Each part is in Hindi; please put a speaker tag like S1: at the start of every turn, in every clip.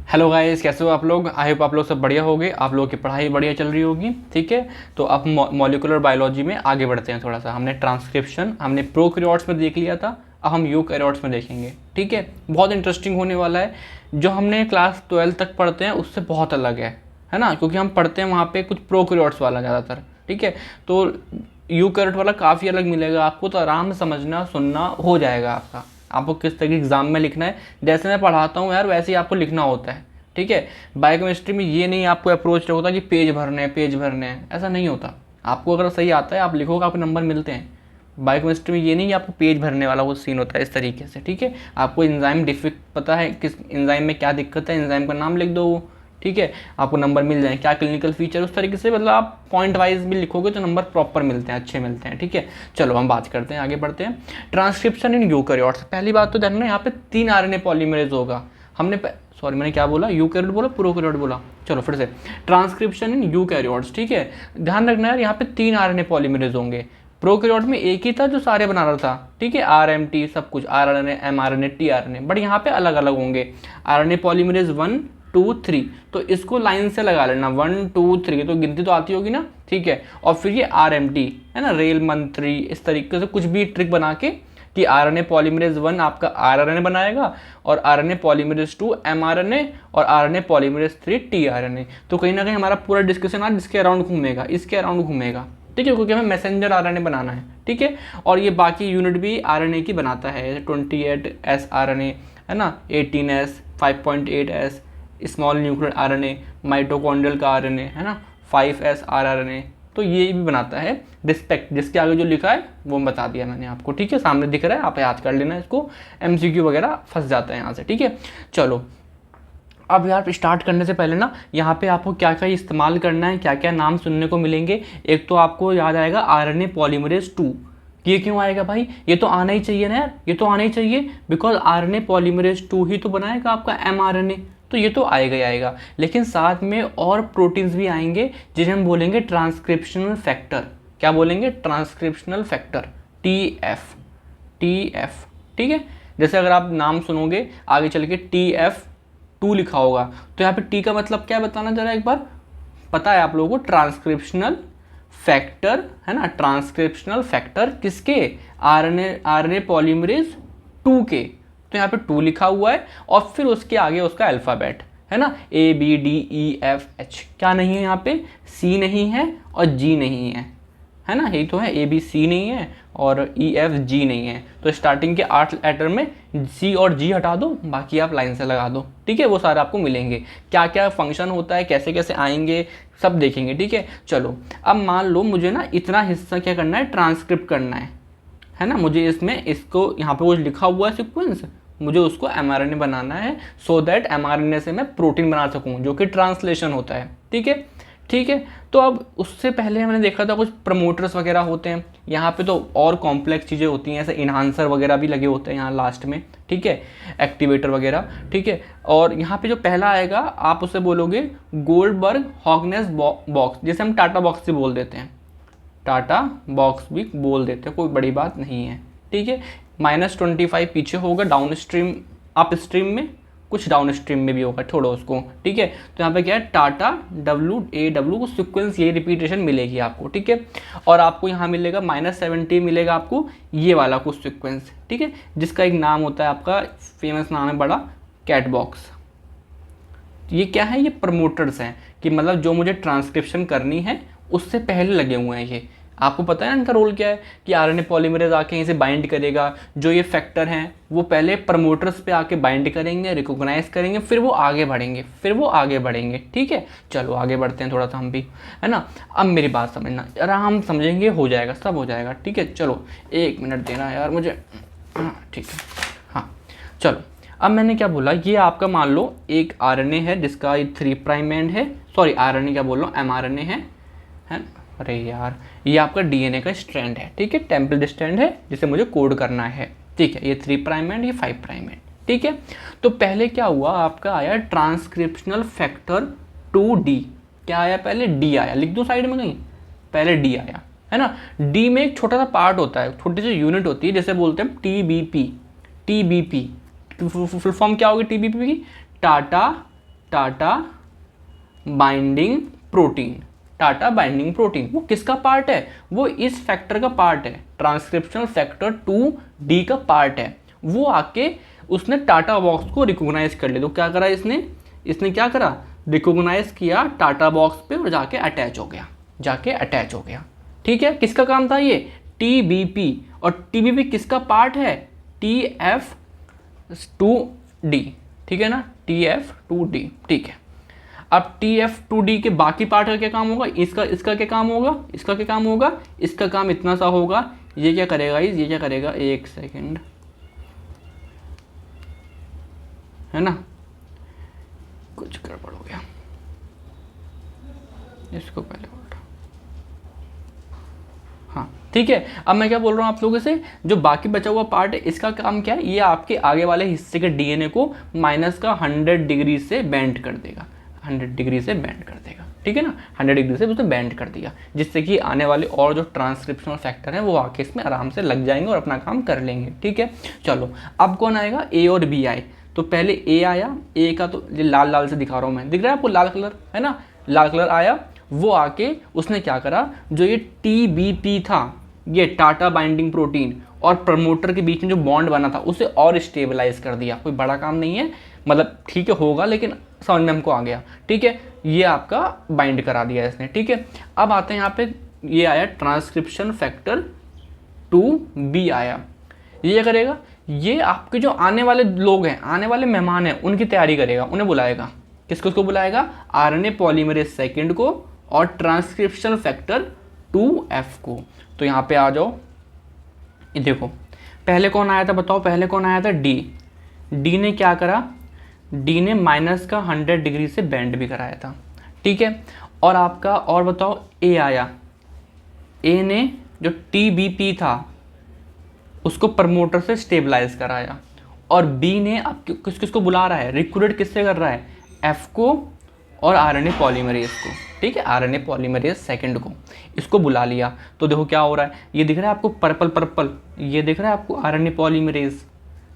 S1: हेलो गाइस, कैसे हो आप लोग। आई होप आप लोग सब बढ़िया होगे, आप लोगों की पढ़ाई बढ़िया चल रही होगी। ठीक है, तो अब मॉलिक्यूलर बायोलॉजी में आगे बढ़ते हैं। थोड़ा सा हमने ट्रांसक्रिप्शन हमने प्रोकैरियोट्स में देख लिया था, अब हम यूकैरियोट्स में देखेंगे। ठीक है, बहुत इंटरेस्टिंग होने वाला है। जो हमने क्लास 12 तक पढ़ते हैं उससे बहुत अलग है ना, क्योंकि हम पढ़ते हैं वहाँ पे कुछ प्रोकैरियोट्स वाला ज़्यादातर। ठीक है, तो यूकैरियोट वाला काफ़ी अलग मिलेगा आपको, तो आराम से समझना सुनना हो जाएगा आपका। आपको किस तरह के एग्जाम में लिखना है, जैसे मैं पढ़ाता हूँ यार वैसे ही आपको लिखना होता है। ठीक है, बायोकेमिस्ट्री में ये नहीं आपको अप्रोच होता कि पेज भरने हैं पेज भरने हैं, ऐसा नहीं होता। आपको अगर सही आता है आप लिखोगे, आपको नंबर मिलते हैं। बायोकेमिस्ट्री में ये नहीं आपको पेज भरने वाला वो सीन होता है इस तरीके से। ठीक है, आपको एंजाइम डिफिक पता है किस एंजाइम में क्या दिक्कत है, एंजाइम का नाम लिख दो वो। ठीक है, आपको नंबर मिल जाए, क्या क्लिनिकल फीचर, उस तरीके से मतलब आप पॉइंट वाइज भी लिखोगे तो नंबर प्रॉपर मिलते हैं, अच्छे मिलते हैं। ठीक है, चलो हम बात करते हैं, आगे बढ़ते हैं। Transcription in eukaryotes. पहली बात तो जानना, यहाँ पे 3 आरएनए पॉलीमरेज होगा। हमने सॉरी मैंने क्या बोला, यूकैरियोट बोला प्रोकैरियोट बोला, चलो फिर से। Transcription in eukaryotes. ठीक है, ध्यान रखना यार, यहाँ पे 3 आरएनए पॉलीमरेज होंगे। प्रोकैरियोट में एक ही था जो सारे बना रहा था। ठीक है, आरएमटी सब कुछ, आरएनए एमआरएनए टीआरएनए, बट यहाँ पे अलग अलग होंगे। आरएनए पॉलीमरेज 1 2 3, तो इसको लाइन से लगा लेना, 1 2 3, तो गिनती तो आती होगी ना। ठीक है, और फिर ये आरएमटी है ना, रेल मंत्री, इस तरीके से कुछ भी ट्रिक बना के कि आरएनए पॉलीमरेज 1 आपका आरआरएनए बनाएगा, और आरएनए पॉलीमरेज 2 एमआरएनए, और आरएनए पॉलीमरेज 3 टीआरएनए। तो कहीं ना कहीं हमारा पूरा डिस्कशन आज इसके अराउंड घूमेगा, इसके अराउंड घूमेगा। ठीक है, क्योंकि हमें मैसेंजर आरएनए बनाना है। ठीक है, और ये बाकी यूनिट भी आरएनए की बनाता है, 28S आरएनए है ना, 18S, 5.8S small nuclear RNA, mitochondrial का आरएनए है ना, 5S आरआरएनए, तो ये भी बनाता है। रिस्पेक्ट, जिसके आगे जो लिखा है वो बता दिया मैंने आपको। ठीक है, सामने दिख रहा है, आप याद कर लेना इसको, एमसीक्यू वगैरह फंस जाता है यहाँ से। ठीक है, चलो अब यार स्टार्ट करने से पहले ना, यहाँ पे आपको क्या क्या इस्तेमाल करना है, क्या क्या नाम सुनने को मिलेंगे। एक तो आपको याद आएगा आरएनए पॉलीमरेज 2। ये क्यों आएगा भाई, ये तो आना ही चाहिए ना यार, ये तो आना ही चाहिए, बिकॉज आरएनए पॉलीमरेज 2 ही तो बनाएगा आपका एमआरएनए, तो ये तो आएगा ही आएगा। लेकिन साथ में और प्रोटीन्स भी आएंगे जिन्हें हम बोलेंगे ट्रांसक्रिप्शनल फैक्टर। क्या बोलेंगे, ट्रांसक्रिप्शनल फैक्टर, टी एफ। ठीक है, जैसे अगर आप नाम सुनोगे आगे चल के TF2 लिखा होगा, तो यहाँ पे टी का मतलब क्या है बताना जरा एक बार। पता है आप लोगों को, ट्रांसक्रिप्शनल फैक्टर है ना, ट्रांसक्रिप्शनल फैक्टर किसके, आरएनए पॉलीमरेज 2 के। तो यहाँ पे 2 लिखा हुआ है, और फिर उसके आगे उसका अल्फ़ाबेट है ना, ABDEFH। क्या नहीं है यहाँ पे, C नहीं है और G नहीं है ना, यही तो है, ABC नहीं है और EFG नहीं है। तो स्टार्टिंग के 8 लेटर में C और G हटा दो, बाकी आप लाइन से लगा दो। ठीक है, वो सारे आपको मिलेंगे, क्या क्या फंक्शन होता है, कैसे कैसे आएंगे, सब देखेंगे। ठीक है, चलो अब मान लो मुझे ना इतना हिस्सा क्या करना है, ट्रांसक्रिप्ट करना है ना, मुझे इसमें इसको यहाँ पे वो लिखा हुआ है सीक्वेंस, मुझे उसको एमआरएनए बनाना है, सो दैट एमआरएनए से मैं प्रोटीन बना सकूँ, जो कि ट्रांसलेशन होता है। ठीक है, ठीक है, तो अब उससे पहले हमने देखा था कुछ प्रमोटर्स वगैरह होते हैं। यहाँ पे तो और कॉम्प्लेक्स चीज़ें होती हैं, ऐसे इन्हांसर वगैरह भी लगे होते हैं यहाँ लास्ट में। ठीक है, एक्टिवेटर वगैरह। ठीक है, और यहाँ पे जो पहला आएगा आप उसे बोलोगे गोल्डबर्ग हॉगनेस बॉक्स, जैसे हम टाटा बॉक्स से बोल देते हैं, टाटा बॉक्स भी बोल देते हैं, कोई बड़ी बात नहीं है। ठीक है, -25 पीछे होगा डाउन स्ट्रीम, अप स्ट्रीम में, कुछ डाउन स्ट्रीम में भी होगा, छोड़ो उसको। ठीक है, तो यहाँ पे क्या है, टाटा WAW को सीक्वेंस, ये रिपीटेशन मिलेगी आपको। ठीक है, और आपको यहाँ मिलेगा -70 मिलेगा आपको ये वाला कुछ सीक्वेंस। ठीक है, जिसका एक नाम होता है आपका, फेमस नाम है बड़ा, कैट बॉक्स। ये क्या है, ये प्रमोटर्स हैं, कि मतलब जो मुझे ट्रांसक्रिप्शन करनी है उससे पहले लगे हुए हैं ये। आपको पता है इनका रोल क्या है, कि आरएनए पॉलीमरेज आके इसे बाइंड करेगा, जो ये फैक्टर हैं वो पहले प्रमोटर्स पे आके बाइंड करेंगे, रिकॉग्नाइज करेंगे, फिर वो आगे बढ़ेंगे। ठीक है, चलो आगे बढ़ते हैं थोड़ा सा हम भी, है ना। अब मेरी बात समझना, आराम समझेंगे, हो जाएगा, सब हो जाएगा। ठीक है, चलो 1 मिनट देना यार मुझे। ठीक है, हाँ चलो, अब मैंने क्या बोला, ये आपका मान लो एक आरएनए है जिसका 3' एंड है, सॉरी आरएनए क्या बोल रहा हूँ, एमआरएनए है। अरे यार, ये आपका डीएनए का स्ट्रैंड है। ठीक है, टेम्पल स्ट्रैंड है जिसे मुझे कोड करना है। ठीक है, ये 3' एंड, ये 5' एंड। ठीक है, तो पहले क्या हुआ, आपका आया ट्रांसक्रिप्शनल फैक्टर 2D। क्या आया पहले, D आया, लिख दो साइड में कहीं, पहले D आया, है ना। D में एक छोटा सा पार्ट होता है, छोटी सी यूनिट होती है, जैसे बोलते हैं TBP। फुल फॉर्म क्या होगी TBP की, Tata TATA binding protein. TATA binding protein वो किसका पार्ट है? वो इस फैक्टर का पार्ट है, ट्रांसक्रिप्शनल फैक्टर 2D का पार्ट है। वो आके उसने टाटा बॉक्स को रिकॉग्नाइज कर लिया। तो क्या करा इसने क्या करा, रिकॉग्नाइज किया टाटा बॉक्स पे और जाके अटैच हो गया। ठीक है, किसका काम था ये? TBP। और TBP किसका पार्ट है? TF2D। ठीक है ना, TF2D। ठीक है, अब TF2D के बाकी पार्ट का क्या काम होगा? इसका क्या काम होगा? इसका काम इतना सा होगा। ये क्या करेगा? एक सेकेंड, है ना, कुछ गड़बड़ हो गया, इसको पहले उल्टा। हाँ ठीक है, अब मैं क्या बोल रहा हूँ आप लोगों से, जो बाकी बचा हुआ पार्ट है इसका काम क्या है? ये आपके आगे वाले हिस्से के DNA को -100 डिग्री से बेंड कर देगा, 100 डिग्री से बेंड कर देगा। ठीक है ना, 100 डिग्री से उसने बेंड कर दिया, जिससे कि आने वाले और जो ट्रांसक्रिप्शनल फैक्टर हैं वो आके इसमें आराम से लग जाएंगे और अपना काम कर लेंगे। ठीक है, चलो अब कौन आएगा? A और B आए। तो पहले A आया, A का तो ये लाल लाल से दिखा रहा हूँ मैं, दिख रहा है आपको लाल कलर, है ना, लाल कलर आया। वो आके उसने क्या करा, जो ये TBP था, ये टाटा बाइंडिंग प्रोटीन और प्रमोटर के बीच में जो बॉन्ड बना था उसे और स्टेबलाइज कर दिया। कोई बड़ा काम नहीं है, मतलब ठीक है होगा, लेकिन समझ में हमको आ गया। ठीक है, ये आपका बाइंड करा दिया इसने। ठीक है, अब आते हैं यहाँ पे, ये आया ट्रांसक्रिप्शन फैक्टर 2B आया। ये क्या करेगा? ये आपके जो आने वाले लोग हैं, आने वाले मेहमान हैं, उनकी तैयारी करेगा, उन्हें बुलाएगा। किसको बुलाएगा? RNA पॉलीमरेज सेकेंड को और ट्रांसक्रिप्शन फैक्टर 2F को। तो यहाँ पे आ जाओ, ये देखो पहले कौन आया था, बताओ पहले कौन आया था? D ने क्या करा? D ने -100 डिग्री से बेंड भी कराया था। ठीक है, और आपका और बताओ A आया। A ने जो TBP था उसको प्रमोटर से स्टेबलाइज कराया, और B ने अब किसको बुला रहा है? रिक्रूट किससे कर रहा है? F को और RNA पॉलीमरेज को। ठीक है, RNA पॉलीमरेज सेकंड को, इसको बुला लिया। तो देखो क्या हो रहा है, ये दिख रहा है आपको पर्पल, ये दिख रहा है आपको RNA पॉलीमरेज,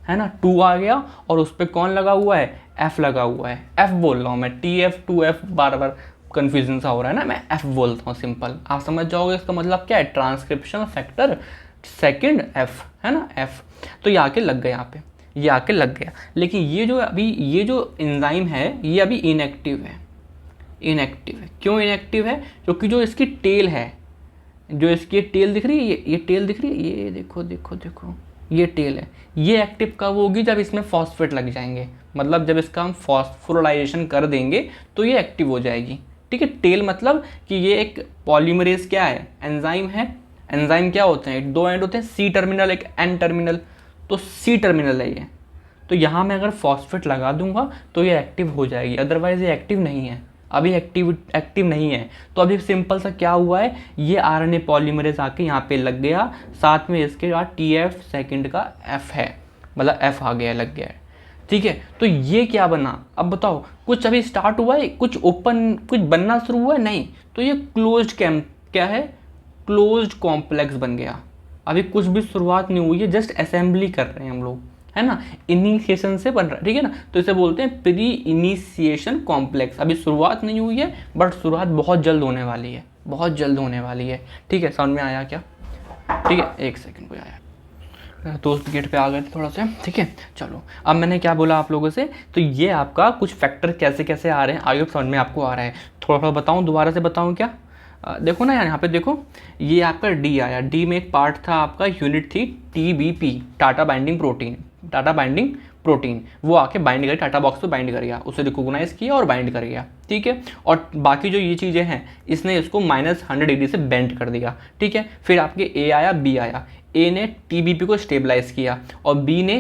S1: है ना, 2 आ गया, और उस पर कौन लगा हुआ है? F लगा हुआ है। F बोल रहा हूँ मैं, TF 2F बार बार कन्फ्यूजन सा हो रहा है ना, मैं F बोलता हूँ, सिंपल आप समझ जाओगे इसका मतलब क्या है, ट्रांसक्रिप्शन फैक्टर सेकंड F, है ना, F। तो ये आके लग गया, यहाँ पे ये आके लग गया। लेकिन ये जो अभी ये जो एंजाइम है ये अभी इनएक्टिव है। क्यों इनएक्टिव है? क्योंकि जो इसकी टेल है, जो इसकी टेल दिख रही है, ये टेल दिख रही है, ये देखो ये टेल है, ये एक्टिव कब होगी? जब इसमें फॉस्फेट लग जाएंगे, मतलब जब इसका हम फॉस्फोराइलेशन कर देंगे तो ये एक्टिव हो जाएगी। ठीक है, टेल मतलब कि ये एक पॉलीमरेज क्या है? एंजाइम है। एंजाइम क्या होते हैं? 2 एंड होते हैं, C टर्मिनल एक N टर्मिनल, तो C टर्मिनल है ये। तो यहाँ मैं अगर फॉस्फेट लगा दूंगा तो ये एक्टिव हो जाएगी, अदरवाइज ये एक्टिव नहीं है, अभी एक्टिव नहीं है। तो अभी सिंपल सा क्या हुआ है, ये RNA पॉलीमरेज आके यहाँ पे लग गया, साथ में इसके बाद TF सेकंड का F है, मतलब F आ गया, लग गया है। ठीक है, तो ये क्या बना? अब बताओ, कुछ अभी स्टार्ट हुआ है, कुछ बनना शुरू हुआ है? नहीं। तो ये क्या है? क्लोज्ड कॉम्प्लेक्स बन गया। अभी कुछ भी शुरुआत नहीं हुई है, जस्ट असेंबली कर रहे हैं हम लोग, है ना, इनिशिएशन से बन रहा है। ठीक है ना, तो इसे बोलते हैं प्री इनिशिएशन कॉम्प्लेक्स। अभी शुरुआत नहीं हुई है, बट शुरुआत बहुत जल्द होने वाली है, ठीक है, समझ में आया क्या? ठीक है, एक सेकंड को आया, दोस्त गेट पे आ गए थे थोड़ा सा। ठीक है, चलो अब मैंने क्या बोला आप लोगों से, तो ये आपका कुछ फैक्टर कैसे कैसे आ रहे हैं, आगे समझ में आपको आ रहा है। थोड़ा बताऊँ, दोबारा से बताऊँ क्या? देखो ना यार, यहाँ पे देखो, ये आपका D आया। D में एक पार्ट था आपका, यूनिट थी TBP, टाटा बाइंडिंग प्रोटीन। वो आके बाइंड कर टाटा बॉक्स पे बाइंड कर गया, उसे रिकॉग्नाइज किया और बाइंड कर गया। ठीक है, और बाकी जो ये चीज़ें हैं इसने इसको -100 डिग्री से बेंड कर दिया। ठीक है, फिर आपके A आया, B आया। A ने TBP को स्टेबलाइज किया और B ने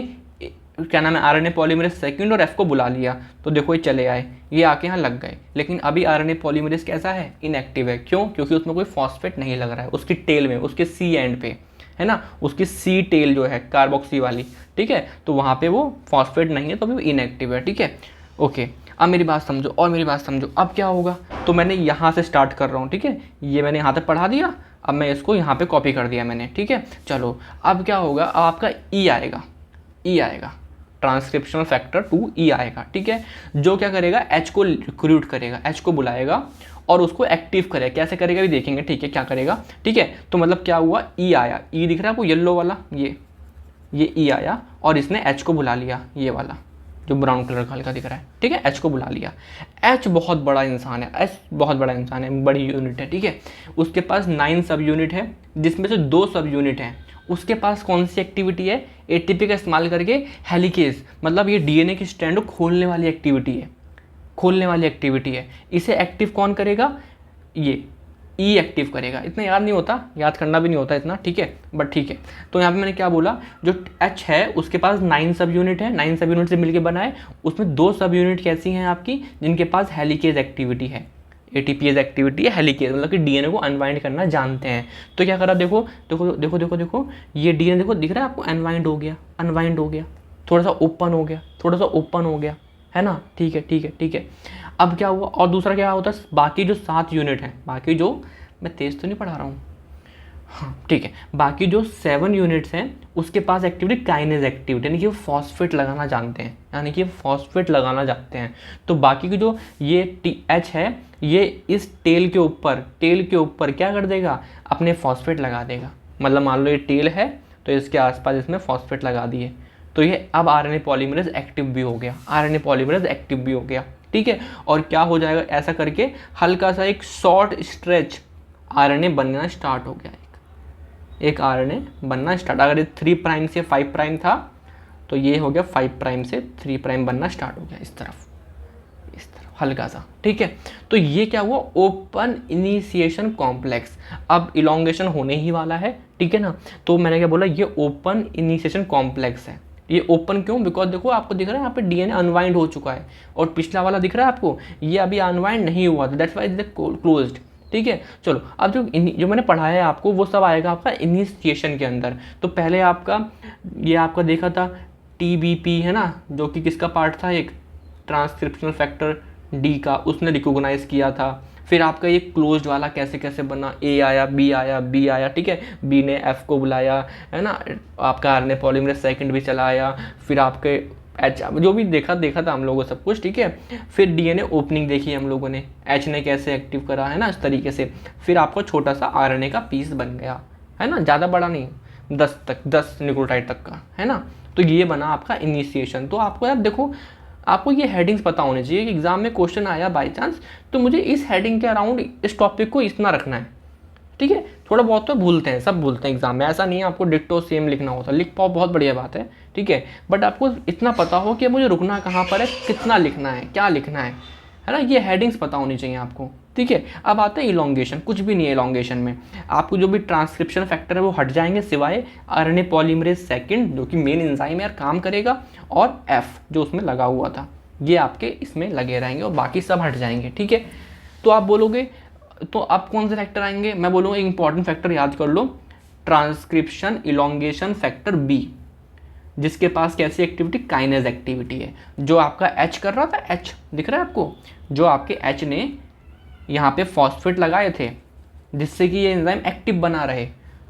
S1: क्या नाम है, RNA पॉलीमरेज सेकंड और F को बुला लिया। तो देखो ये चले आए, ये आके यहाँ लग गए। लेकिन अभी RNA पॉलीमरेज कैसा है? इनएक्टिव है। क्यों? क्योंकि उसमें कोई फॉस्फेट नहीं लग रहा है, उसकी टेल में, उसके C एंड पे, है ना, उसकी C टेल जो है कार्बोक्सी वाली। ठीक है, तो वहाँ पे वो फॉस्फेट नहीं है, तो अभी इनएक्टिव है। ठीक है, ओके, अब मेरी बात समझो, अब क्या होगा? तो मैंने यहाँ से स्टार्ट कर रहा हूँ। ठीक है, ये मैंने यहाँ तक पढ़ा दिया, अब मैं इसको यहाँ पे कॉपी कर दिया मैंने। ठीक है, चलो अब क्या होगा, अब आपका E आएगा। ट्रांसक्रिप्शनल फैक्टर 2E आएगा, ठीक है, जो क्या करेगा, H को रिक्रूट करेगा, H को बुलाएगा और उसको एक्टिव करेगा। कैसे करेगा भी देखेंगे, ठीक है, क्या करेगा, ठीक है। तो मतलब क्या हुआ, E आया, E दिख रहा है आपको येलो वाला, ये E आया और इसने H को बुला लिया, ये वाला जो ब्राउन कलर का हल्का दिख रहा है, ठीक है, H को बुला लिया। H बहुत बड़ा इंसान है, H बहुत बड़ा इंसान है, बड़ी यूनिट है, ठीक है। उसके पास 9 सब यूनिट है, जिसमें से 2 सब यूनिट हैं। उसके पास कौन सी एक्टिविटी है, ATP का इस्तेमाल करके हेलिकेज, मतलब ये DNA की स्ट्रैंड को खोलने वाली एक्टिविटी है, इसे एक्टिव कौन करेगा, ये E एक्टिव करेगा। इतना याद नहीं होता, याद करना भी नहीं होता इतना, ठीक है, बट ठीक है। तो यहाँ पे मैंने क्या बोला, जो H है उसके पास 9 सब यूनिट है, 9 सब यूनिट से मिलके बना है। उसमें 2 सब यूनिट कैसी हैं आपकी, जिनके पास हेलिकेज एक्टिविटी है, ATPase एक्टिविटी है, हेलिकेज मतलब कि DNA को अनवाइंड करना जानते हैं। तो क्या करा, देखो देखो देखो देखो देखो, ये DNA देखो दिख रहा है आपको, अनवाइंड हो गया, थोड़ा सा ओपन हो गया, है ना, ठीक है। अब क्या हुआ, और दूसरा क्या होता है, बाकी जो 7 यूनिट हैं, बाकी जो, मैं तेज तो नहीं पढ़ा रहा हूँ, हाँ ठीक है, बाकी जो 7 यूनिट्स हैं उसके पास एक्टिविटी काइनेज एक्टिविटी, यानी कि वो फॉस्फेट लगाना जानते हैं, तो बाकी की जो ये H है, ये इस टेल के ऊपर क्या कर देगा, अपने फॉस्फेट लगा देगा। मतलब मान लो ये टेल है तो इसके आसपास इसमें फॉस्फेट लगा दिए, तो ये अब RNA पॉलीमरेज एक्टिव भी हो गया, ठीक है। और क्या हो जाएगा, ऐसा करके हल्का सा एक शॉर्ट स्ट्रेच RNA बनना स्टार्ट हो गया, एक RNA बनना स्टार्ट। अगर ये 3 प्राइम से 5 प्राइम था तो ये हो गया 5 प्राइम से 3 प्राइम बनना स्टार्ट हो गया, इस तरफ हल्का सा, ठीक है। तो ये क्या हुआ, ओपन इनिशिएशन कॉम्प्लेक्स। अब इलोंगेशन होने ही वाला है, ठीक है ना। तो मैंने क्या बोला, ये ओपन इनिशिएशन कॉम्प्लेक्स है। ये ओपन क्यों, बिकॉज देखो आपको दिख रहा है यहाँ पे DNA अनवाइंड हो चुका है, और पिछला वाला दिख रहा है आपको, ये अभी अनवाइंड नहीं हुआ था, that's why it is closed, ठीक है। चलो अब जो मैंने पढ़ाया है आपको वो सब आएगा आपका इनिशिएशन के अंदर। तो पहले ये आपका देखा था TBP, है ना, जो कि किसका पार्ट था, एक ट्रांसक्रिप्शनल फैक्टर D का, उसने रिकॉग्नाइज किया था। फिर आपका ये क्लोज्ड वाला कैसे बना, A आया, B आया, ठीक है, B ने F को बुलाया, है ना, आपका RNA पॉलीमरेज सेकंड भी चला आया, फिर आपके H जो भी देखा था हम लोगों सब कुछ, ठीक है। फिर DNA ओपनिंग देखी हम लोगों ने, H ने कैसे एक्टिव करा, है ना, इस तरीके से। फिर आपको छोटा सा RNA का पीस बन गया, है ना, ज़्यादा बड़ा नहीं, 10 न्यूक्लियोटाइड तक का, है ना। तो ये बना आपका इनिशिएशन। तो आपको यार देखो, आपको ये हेडिंग्स पता होनी चाहिए कि एग्जाम में क्वेश्चन आया बाय चांस, तो मुझे इस हेडिंग के अराउंड इस टॉपिक को इतना रखना है, ठीक है। थोड़ा बहुत तो भूलते हैं, सब भूलते हैं एग्जाम में, ऐसा नहीं है आपको डिक्टो सेम लिखना होता, लिख पाओ बहुत बढ़िया बात है, ठीक है, बट आपको इतना पता हो कि मुझे रुकना कहाँ पर है, कितना लिखना है, क्या लिखना है ना, ये हेडिंग्स पता होनी चाहिए आपको, ठीक है। अब आते हैं इलोंगेशन, कुछ भी नहीं है इलोंगेशन में, आपको जो भी ट्रांसक्रिप्शन फैक्टर है वो हट जाएंगे, सिवाय RNA पॉलीमरेज सेकंड जो कि मेन एंजाइम है काम करेगा, और F जो उसमें लगा हुआ था, ये आपके इसमें लगे रहेंगे और बाकी सब हट जाएंगे, ठीक है। तो आप बोलोगे तो अब कौन से फैक्टर आएंगे, मैं बोलूँगा इंपॉर्टेंट फैक्टर याद कर लो, ट्रांसक्रिप्शन इलोंगेशन फैक्टर B, जिसके पास कैसी एक्टिविटी, काइनेज एक्टिविटी है। जो आपका H कर रहा था, H दिख रहा है आपको, जो आपके H ने यहाँ पे फॉस्फेट लगाए थे जिससे कि ये एंजाइम एक्टिव बना रहे,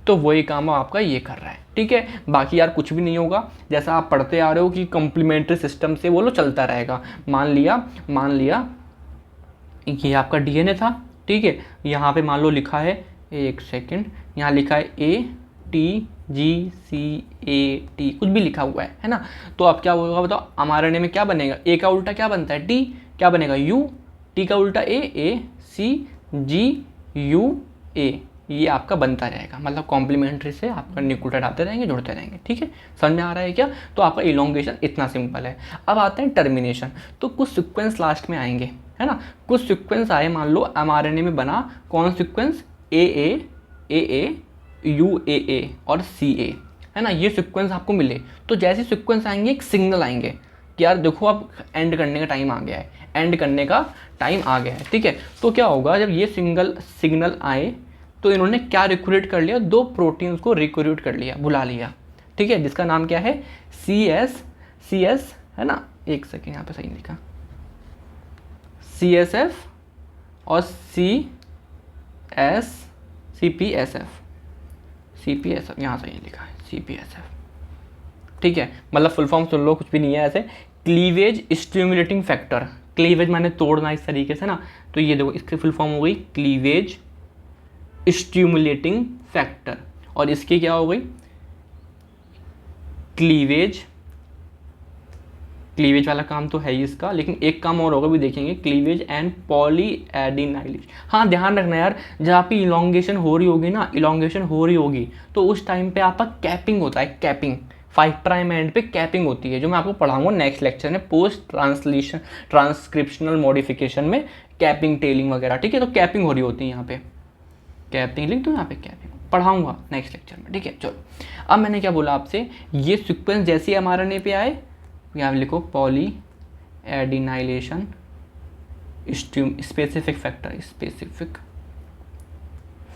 S1: तो वही काम आपका ये कर रहा है, ठीक है। बाकी यार कुछ भी नहीं होगा, जैसा आप पढ़ते आ रहे हो कि कॉम्प्लीमेंट्री सिस्टम से वो चलता रहेगा। मान लिया ये आपका DNA था, ठीक है, यहाँ पे मान लो लिखा है, एक सेकंड, यहाँ लिखा है ATGCAT, कुछ भी लिखा हुआ है ना। तो अब क्या होगा बताओ, mRNA में क्या बनेगा, A का उल्टा क्या बनता है, T, क्या बनेगा U, T का उल्टा ACGUA, ये आपका बनता रहेगा, मतलब कॉम्प्लीमेंट्री से आपका न्यूक्लियोटाइड आते रहेंगे, जुड़ते रहेंगे, ठीक है। समझ में आ रहा है क्या। तो आपका इलोंगेशन इतना सिंपल है। अब आते हैं टर्मिनेशन, तो कुछ सीक्वेंस लास्ट में आएंगे, है ना, कुछ सीक्वेंस आए, मान लो mRNA में बना कौन सीक्वेंस, AA UAA और CA, है ना, ये सीक्वेंस आपको मिले, तो जैसे सीक्वेंस आएंगे एक सिग्नल आएंगे कि यार देखो अब एंड करने का टाइम आ गया है, ठीक है। तो क्या होगा, जब ये सिग्नल आए तो इन्होंने क्या रिक्रूट कर लिया, 2 प्रोटीन्स को रिक्रूट कर लिया, बुला लिया, ठीक है, जिसका नाम क्या है, CS, है ना, एक सेकेंड यहाँ पे सही लिखा, CSF और CPSF, यहाँ सही लिखा है CPSF, ठीक है, मतलब फुल फॉर्म सुन लो, कुछ भी नहीं है ऐसे। क्लीवेज स्टिमुलेटिंग फैक्टर, क्लीवेज माने तोड़ना इस तरीके से ना, तो ये देखो इसकी फुल फॉर्म हो गई क्लीवेज स्टिमुलेटिंग फैक्टर, और इसकी क्या हो गई क्लीवेज, क्लीवेज वाला काम तो है ही इसका, लेकिन एक काम और होगा भी देखेंगे, क्लीवेज एंड पॉलीएडिनाइलेशन। हाँ ध्यान रखना यार, जहाँ पे इलोंगेशन हो रही होगी ना, इलोंगेशन हो रही होगी तो उस टाइम पे आपका कैपिंग होता है, कैपिंग 5 प्राइम एंड पे कैपिंग होती है, जो मैं आपको पढ़ाऊंगा नेक्स्ट लेक्चर में पोस्ट ट्रांसलेशन ट्रांसक्रिप्शनल मॉडिफिकेशन में, कैपिंग टेलिंग वगैरह, ठीक है। तो कैपिंग हो रही होती है यहाँ पे, कैपिंग लिख दो यहाँ पे, कैपिंग पढ़ाऊंगा नेक्स्ट लेक्चर में, ठीक है। चलो अब मैंने क्या बोला आपसे, ये सीक्वेंस जैसे ही mRNA पे आए, यहाँ लिखो poly adenylation specific factor, specific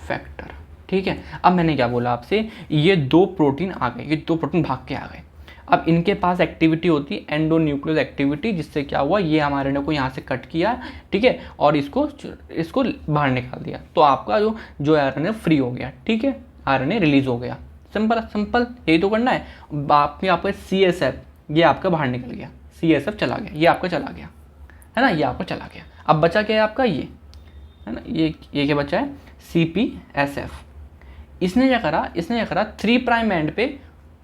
S1: factor, ठीक है। अब मैंने क्या बोला आपसे, ये 2 प्रोटीन आ गए, ये 2 प्रोटीन भाग के आ गए। अब इनके पास एक्टिविटी होती है एंडोन्यूक्लियस एक्टिविटी, जिससे क्या हुआ, ये हमारे को यहाँ से कट किया, ठीक है, और इसको बाहर निकाल दिया, तो आपका जो आरएनए फ्री हो गया, ठीक है, आरएनए रिलीज हो गया। सिंपल सिंपल यही तो करना है। आपका CSF ये आपका बाहर निकल गया, CSF चला गया, ये आपका चला गया, है ना, ये आपका चला गया। अब बचा क्या है आपका, ये है ना, ये क्या बचा है, CPSF। इसने क्या करा 3 प्राइम एंड पे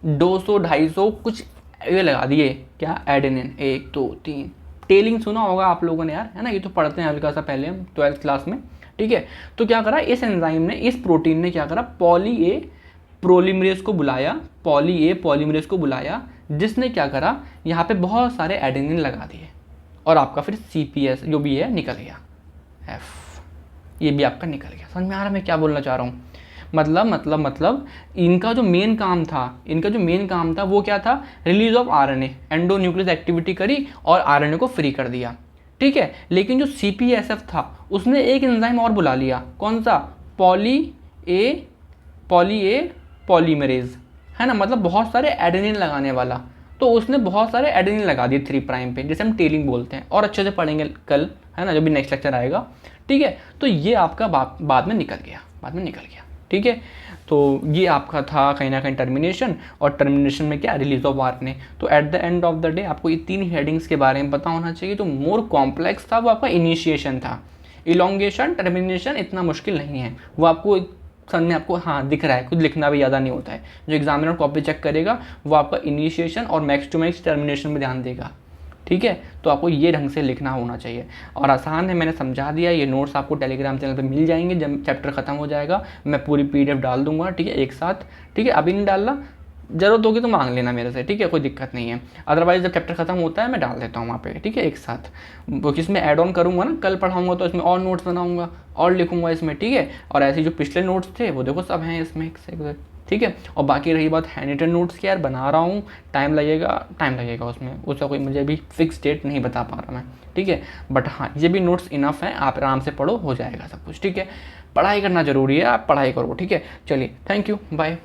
S1: 200-250 कुछ ये लगा दिए, क्या एडेनिन, 1 2 3, टेलिंग सुना होगा आप लोगों ने यार, है ना, ये तो पढ़ते हैं हल्का सा पहले हम 12th क्लास में, ठीक है। तो क्या करा इस एंजाइम ने, इस प्रोटीन ने क्या करा, पॉली ए पॉलीमरेज को बुलाया, जिसने क्या करा, यहाँ पे बहुत सारे एडेनिन लगा दिए, और आपका फिर CPS जो भी है निकल गया, F ये भी आपका निकल गया। समझ में आ रहा है मैं क्या बोलना चाह रहा हूँ, मतलब इनका जो मेन काम था वो क्या था, release of RNA, endonuclease activity करी और आरएनए को फ्री कर दिया, ठीक है। लेकिन जो CPSF था उसने एक एंजाइम और बुला लिया, कौन सा, पॉली ए पॉलीमरेज, है ना, मतलब बहुत सारे एडेनिन लगाने वाला, तो उसने बहुत सारे एडेनिन लगा दिए 3 प्राइम पे, जिसे हम टेलिंग बोलते हैं, और अच्छे से पढ़ेंगे कल, है ना, जब भी नेक्स्ट लेक्चर आएगा, ठीक है। तो ये आपका बाद में निकल गया, ठीक है। तो ये आपका था कहीं ना कहीं टर्मिनेशन, और टर्मिनेशन में क्या, रिलीज ऑफ आरएनए। तो at the end of the day आपको ये 3 हेडिंग्स के बारे में पता होना चाहिए। जो मोर कॉम्प्लेक्स था वो आपका इनिशिएशन था, इलोंगेशन टर्मिनेशन इतना मुश्किल नहीं है, वो आपको समझ में आपको हाँ दिख रहा है, खुद लिखना भी ज़्यादा नहीं होता है। जो एग्जामिनर कॉपी चेक करेगा वो आपका इनिशिएशन और मैक्स टू मैक्स टर्मिनेशन में ध्यान देगा, ठीक है। तो आपको ये ढंग से लिखना होना चाहिए, और आसान है, मैंने समझा दिया। ये नोट्स आपको टेलीग्राम चैनल पे मिल जाएंगे, जब चैप्टर खत्म हो जाएगा मैं पूरी PDF डाल दूंगा, ठीक है, एक साथ, ठीक है। अभी नहीं डालना, जरूरत होगी तो मांग लेना मेरे से, ठीक है, कोई दिक्कत नहीं है। अदरवाइज जब चैप्टर खत्म होता है मैं डाल देता हूँ वहाँ पे, ठीक है, एक साथ, क्योंकि इसमें ऐड ऑन करूँगा ना, कल पढ़ाऊँगा तो इसमें और नोट्स बनाऊँगा और लिखूँगा इसमें, ठीक है। और ऐसे जो पिछले नोट्स थे वो देखो सब हैं इसमें, ठीक है। और बाकी रही बात हैंड रिटन नोट्स की, यार बना रहा हूँ, टाइम लगेगा उसमें, उसका कोई मुझे अभी फिक्स डेट नहीं बता पा रहा मैं, ठीक है। बट हाँ ये भी नोट्स इनफ हैं, आप आराम से पढ़ो, हो जाएगा सब कुछ, ठीक है। पढ़ाई करना जरूरी है, आप पढ़ाई करो, ठीक है। चलिए, थैंक यू, बाय।